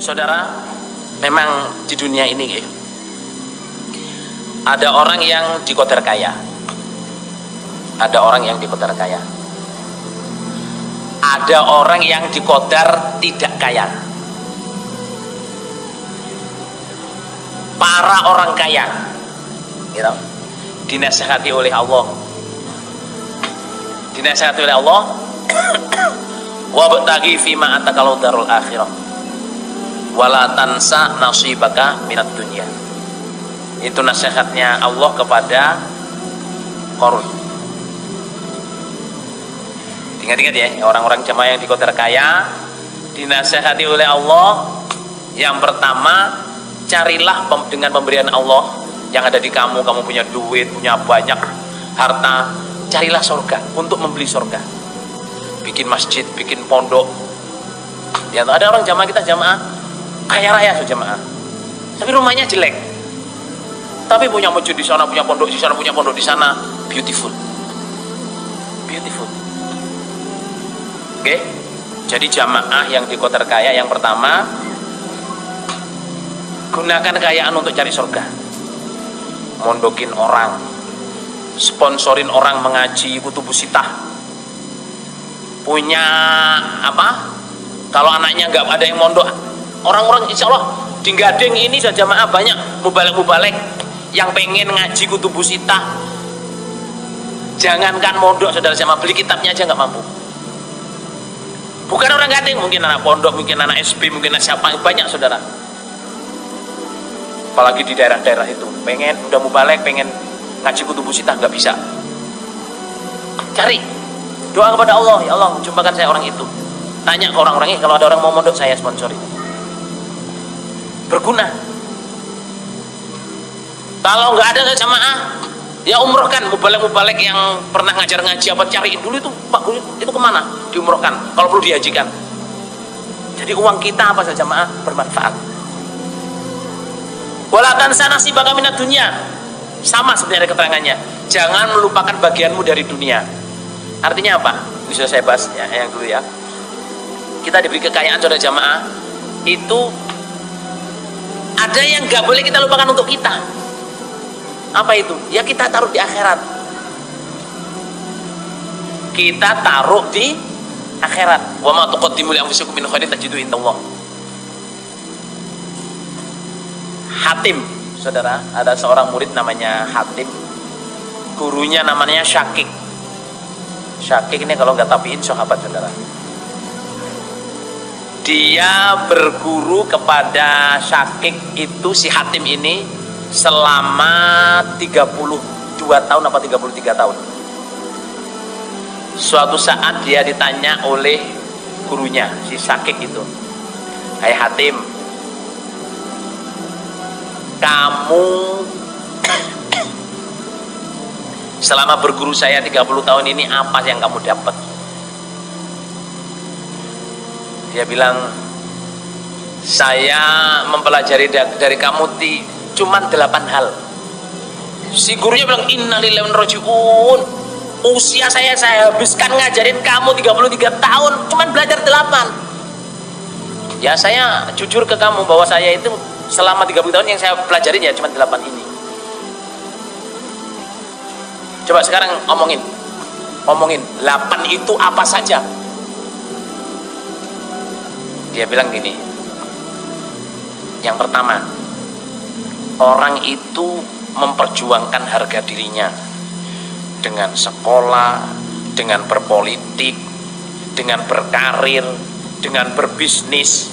Saudara, memang di dunia ini ada orang yang dikodar kaya, ada orang yang dikodar kaya, ada orang yang dikodar tidak kaya. Para orang kaya gitu, dinasihati oleh Allah, wabtaghi fima atakalau darul akhirah wala tansa nasibaka minat dunya. Itu nasihatnya Allah kepada Qarun. Ingat-ingat ya, orang-orang jamaah yang dikodar kaya dinasihati oleh Allah. Yang pertama, carilah dengan pemberian Allah yang ada di kamu punya duit, punya banyak harta, carilah surga untuk membeli surga. Bikin masjid, bikin pondok. Ya, ada orang jamaah kita jamaah kaya raya jamaah, tapi rumahnya jelek, tapi punya masjid di sana, punya pondok di sana, punya pondok di sana, beautiful. Oke, jadi jamaah yang di kota kaya yang pertama, gunakan kekayaan untuk cari surga, mondokin orang, sponsorin orang mengaji kutubus sitah, punya apa? Kalau anaknya nggak ada yang mondok, orang-orang insya Allah di Gading ini sudah jamaah banyak mubalek yang pengen ngaji kutubus sitah. Jangankan mondok, saudara jamaah, beli kitabnya aja nggak mampu. Bukan orang Gading, mungkin anak pondok, mungkin anak SP, mungkin anak siapa, banyak saudara. Apalagi di daerah-daerah itu, pengen udah mubalek, pengen ngaji kutubus sitah nggak bisa. Cari doa kepada Allah, ya Allah jumpakan saya orang itu. Tanya ke orang-orangnya, kalau ada orang mau mondok saya sponsorin. Berguna. Kalau nggak ada jamaah, ya umrohkan mubalek yang pernah ngajar ngaji apa, cariin dulu itu Pak Guru itu kemana, diumrohkan, kalau perlu dihajikan. Jadi uang kita apa saja jamaah bermanfaat. Wala tansa nasibaka minad dunya, sama sebenarnya keterangannya, jangan melupakan bagianmu dari dunia. Artinya apa? Ini sudah saya bahas ya, yang dulu ya. Kita diberi kekayaan saudara jamaah, itu ada yang nggak boleh kita lupakan untuk kita. Apa itu? Ya kita taruh di akhirat. Kita taruh di akhirat. Wa ma tuqaddimu li anfusikum min khairin tajidu indallah. Hatim, saudara, ada seorang murid namanya Hatim. Gurunya namanya Syakik. Syakik ini kalau nggak tabiin sahabat, saudara. Dia berguru kepada Syakik itu, si Hatim ini selama 32 tahun apa 33 tahun. Suatu saat dia ditanya oleh gurunya, si Syakik itu, "Hai Hatim, kamu selama berguru saya 30 tahun ini apa yang kamu dapat?" Dia bilang, "Saya mempelajari dari kamu cuman 8 hal." Si gurunya bilang, "Innalillahi wa inna ilaihi raji'un. Usia saya habiskan ngajarin kamu 33 tahun, cuman belajar 8. Ya saya jujur ke kamu bahwa saya itu selama 30 tahun yang saya pelajarin ya cuma 8 ini. Coba sekarang omongin 8 itu apa saja?" Dia bilang gini, yang pertama, orang itu memperjuangkan harga dirinya dengan sekolah, dengan berpolitik, dengan berkarir, dengan berbisnis,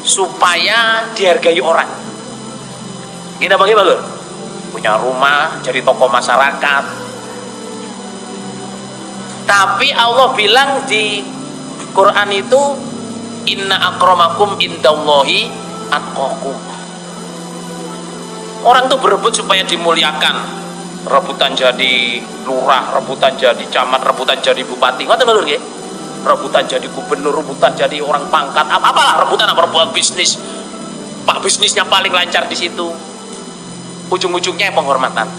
supaya dihargai orang. Kita bagi-bagi, punya rumah, jadi tokoh masyarakat. Tapi Allah bilang di Quran itu, inna akramakum indallahi atqakum. Orang tuh berebut supaya dimuliakan, rebutan jadi lurah, rebutan jadi camat, rebutan jadi bupati, ngoten lho nggih. Rebutan jadi gubernur, rebutan jadi orang pangkat, apalah rebutan, apa rebutan bisnis. Pak bisnisnya paling lancar di situ. Ujung-ujungnya penghormatan.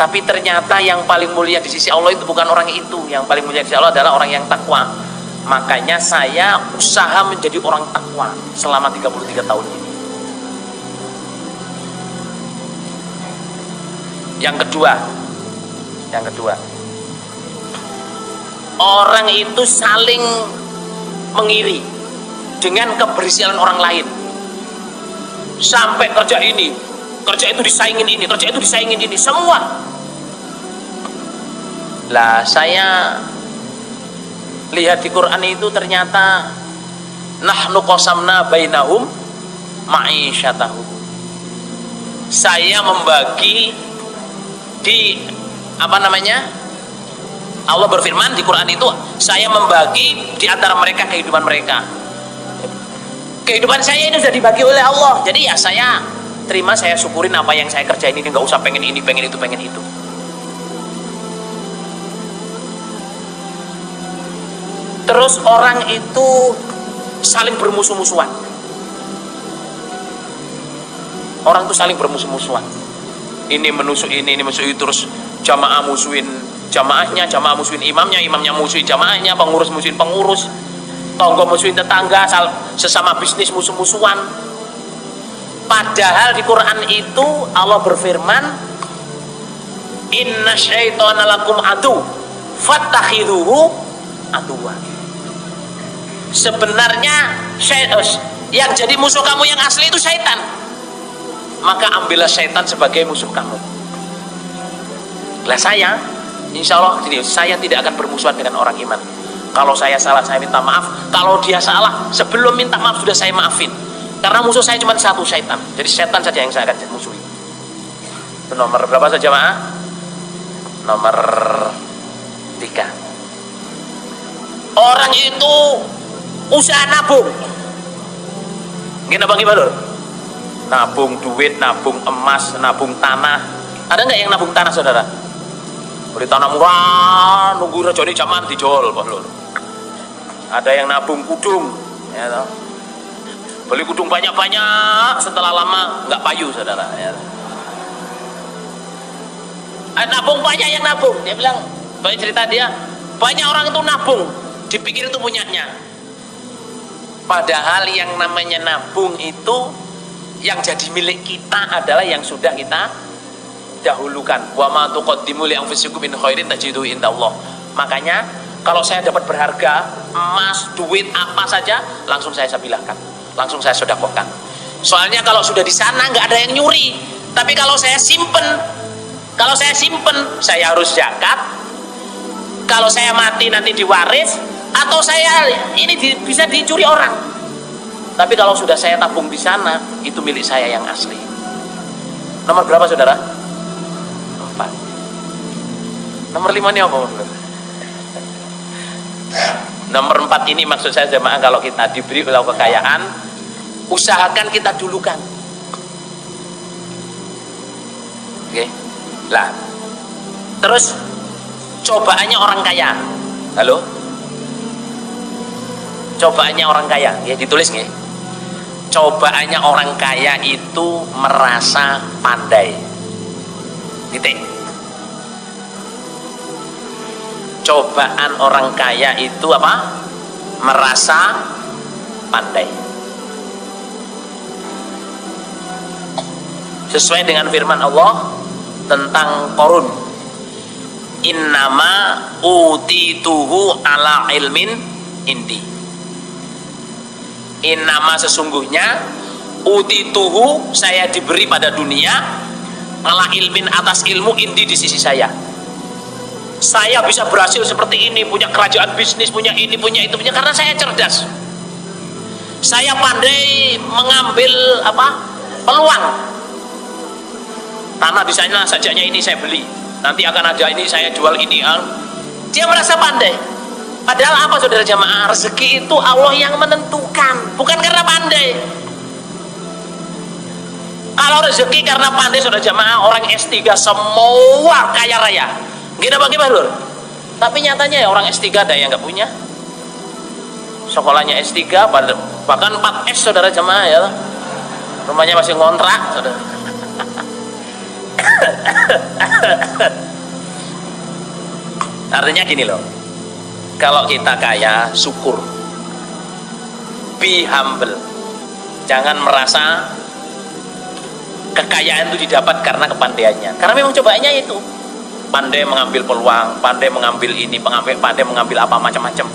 Tapi ternyata yang paling mulia di sisi Allah itu bukan orang itu. Yang paling mulia di sisi Allah adalah orang yang takwa. Makanya saya usaha menjadi orang takwa selama 33 tahun ini. Yang kedua, orang itu saling mengiri dengan keberhasilan orang lain. Sampai kerja itu disaingin ini, kerja itu disaingin ini, semua. Lah saya lihat di Quran itu ternyata nahnu qasamna bainahum ma'isyatahum. Saya membagi di Allah berfirman di Quran itu, saya membagi di antara mereka kehidupan mereka. Kehidupan saya ini sudah dibagi oleh Allah. Jadi ya saya terima, saya syukurin apa yang saya kerjain ini, nggak usah pengen ini, pengen itu, pengen itu. Terus orang itu saling bermusuh-musuhan. Orang itu saling bermusuh-musuhan. Ini menusuk ini menusuk itu, terus jamaah musuhin jamaahnya, jamaah musuhin imamnya, imamnya musuhin jamaahnya, pengurus musuhin pengurus, tonggo musuhin tetangga, sesama bisnis musuh-musuhan. Padahal di Quran itu Allah berfirman, inna syaitana lakum adu fattakhidhuhu aduwa. Sebenarnya yang jadi musuh kamu yang asli itu syaitan, maka ambillah syaitan sebagai musuh kamu. Lah saya insya Allah saya tidak akan bermusuhan dengan orang iman. Kalau saya salah, saya minta maaf. Kalau dia salah, sebelum minta maaf sudah saya maafin. Karena musuh saya cuma satu, syaitan. Jadi syaitan saja yang saya akan musuhi. Itu nomor berapa saja, Jamaah? Nomor 3. Orang itu usaha nabung. Gimana Bang Ibalur? Nabung duit, nabung emas, nabung tanah. Ada nggak yang nabung tanah, saudara? Beli tanah murah, nunggu rejone zaman dijual, Pak Lur. Ada yang nabung kudung, ya toh. Beli kudung banyak-banyak, setelah lama nggak payu, saudara. Ya. Nabung, banyak yang nabung. Dia bilang, banyak cerita dia, banyak orang itu nabung, dipikir itu punyanya. Padahal yang namanya nabung itu, yang jadi milik kita adalah yang sudah kita dahulukan. Wa ma tuqaddimu li anfusikum min khairin tajiduhu indallah. Makanya kalau saya dapat berharga, emas, duit, apa saja, langsung saya sabilahkan, langsung saya sedekahkan. Soalnya kalau sudah di sana nggak ada yang nyuri. Tapi kalau saya simpen, saya harus zakat. Kalau saya mati nanti diwaris, atau saya ini bisa dicuri orang. Tapi kalau sudah saya tabung di sana, itu milik saya yang asli. Nomor berapa, saudara? 4. Nomor 5 ini apa? Nomor 4 ini maksud saya jemaah, kalau kita diberi oleh kekayaan, usahakan kita dulukan. Oke. Lah. Terus cobaannya orang kaya. Halo? Cobaannya orang kaya, ya ditulis nggih. Cobaannya orang kaya itu merasa pandai. Titik. Cobaan orang kaya itu apa? Merasa pandai. Sesuai dengan firman Allah tentang Qarun. Innama utituhu ala ilmin indi. Innama sesungguhnya utituhu saya diberi pada dunia ala ilmin atas ilmu indi di sisi saya. Saya bisa berhasil seperti ini, punya kerajaan bisnis, punya ini, punya itu, punya, karena saya cerdas. Saya pandai mengambil peluang. Tanah di sana sajaknya ini saya beli, nanti akan ada ini saya jual ini. Dia merasa pandai. Padahal apa, saudara jamaah? Rezeki itu Allah yang menentukan, bukan karena pandai. Kalau rezeki karena pandai, saudara jamaah, orang S3 semua kaya raya. Gini bagi balur. Tapi nyatanya ya orang S3 ada yang nggak punya. Sekolahnya S3, bahkan 4S, saudara jamaah ya. Rumahnya masih ngontrak, saudara. Artinya gini loh. Kalau kita kaya, syukur. Be humble. Jangan merasa kekayaan itu didapat karena kepandaiannya. Karena memang cobaannya itu. Pandai mengambil peluang, pandai mengambil ini, pandai mengambil apa macam-macam.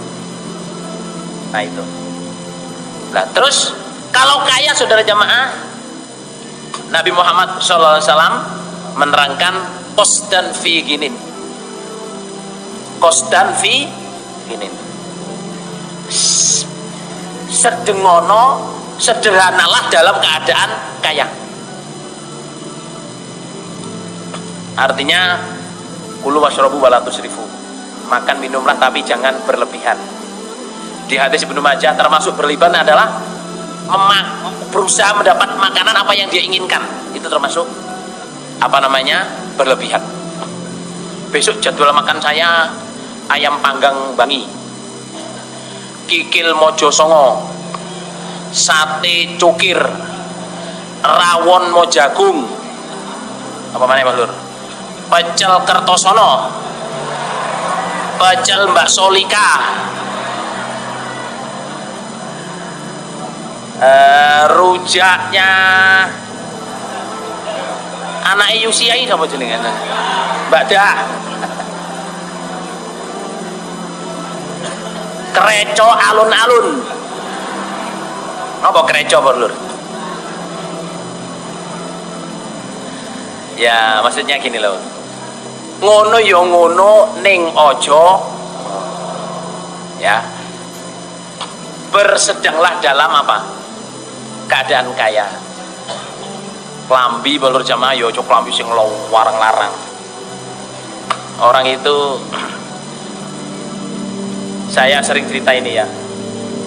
Nah itu. Nah terus kalau kaya saudara jamaah, Nabi Muhammad SAW menerangkan qasdan fi ginin. Qasdan fi ginin. Sedengono, sederhanalah dalam keadaan kaya. Artinya kulu washrabu wala tusrifu. Makan minumlah tapi jangan berlebihan. Di hadis Ibnu Majah termasuk berlebihan adalah berusaha mendapat makanan apa yang dia inginkan. Itu termasuk apa namanya? Berlebihan. Besok jadwal makan saya ayam panggang Bangi, kikil Mojo Songo, sate cukir, rawon Mojagung, apa mana Pak Lur? Pecel Kertosono, pecel Mbak Solika, rujaknya anak Yusiai sama jenengan Mbak Dah, kereco alun-alun. Apa kereco Pak Lur? Ya maksudnya gini loh, ngono yo ngono ning ojo ya, bersedanglah dalam apa? Keadaan kaya. Klambi balur jamaah yo ojo klambi sing warang larang. Orang itu saya sering cerita ini ya.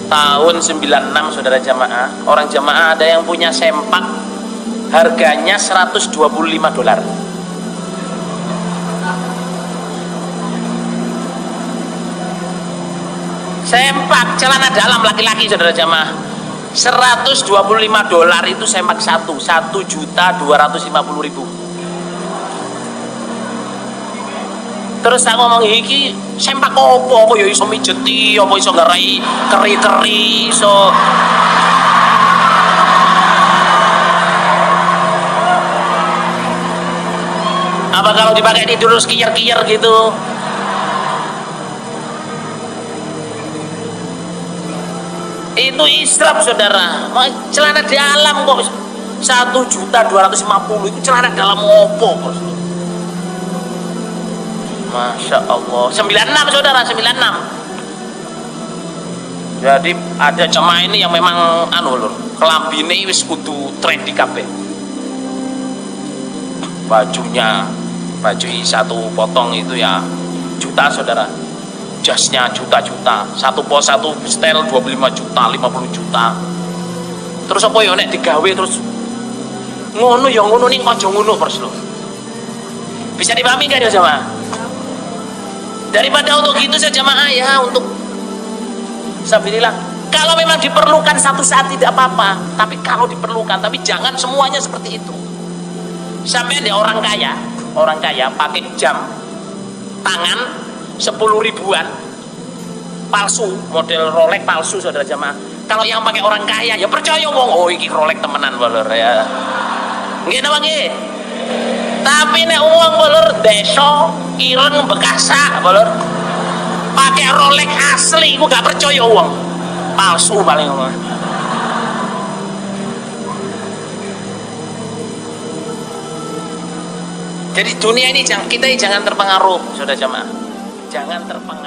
Tahun 96 saudara jamaah, orang jamaah ada yang punya sempak harganya $125. Sempak celana dalam laki-laki saudara jamaah, $125 itu sempak satu, 1.250.000. Terus aku ngomong iki sempak apa ya iso mijeti, apa iso ngerai keri-keri iso. Apa kalau dipakai tidur terus kiyer-kiyer gitu? Itu israf saudara. Celana dalam kok 1.250.000 itu celana dalam opo kok. Masya Allah. 96 saudara, 96. Jadi ada jemaah ini yang memang anu lur, kelambine wis kudu trendy kabeh. Bajunya, baju satu potong itu ya juta saudara. Jasnya juta-juta. Satu setel 25 juta, 50 juta. Terus apa ya nek digawe terus ngono ya ngono ning aja ngono terus lho. Bisa dipahami enggak ya jemaah? Daripada untuk gitu saja jemaah ya, untuk sabilillah. Kalau memang diperlukan satu saat tidak apa-apa, tapi kalau diperlukan, tapi jangan semuanya seperti itu. Sampai ada orang kaya pakai jam tangan 10 ribuan palsu, model Rolex palsu saudara jemaah. Kalau yang pakai orang kaya ya percaya wong, oh iki Rolex temenan bolor ya. Nggih napa nggih? Tapi nek wong bolor desa ireng Bekasa bolor pakai Rolex asli, iku gak percaya wong, palsu paling ngomong. Jadi dunia ini kita jangan terpengaruh saudara jemaah, jangan terpengaruh.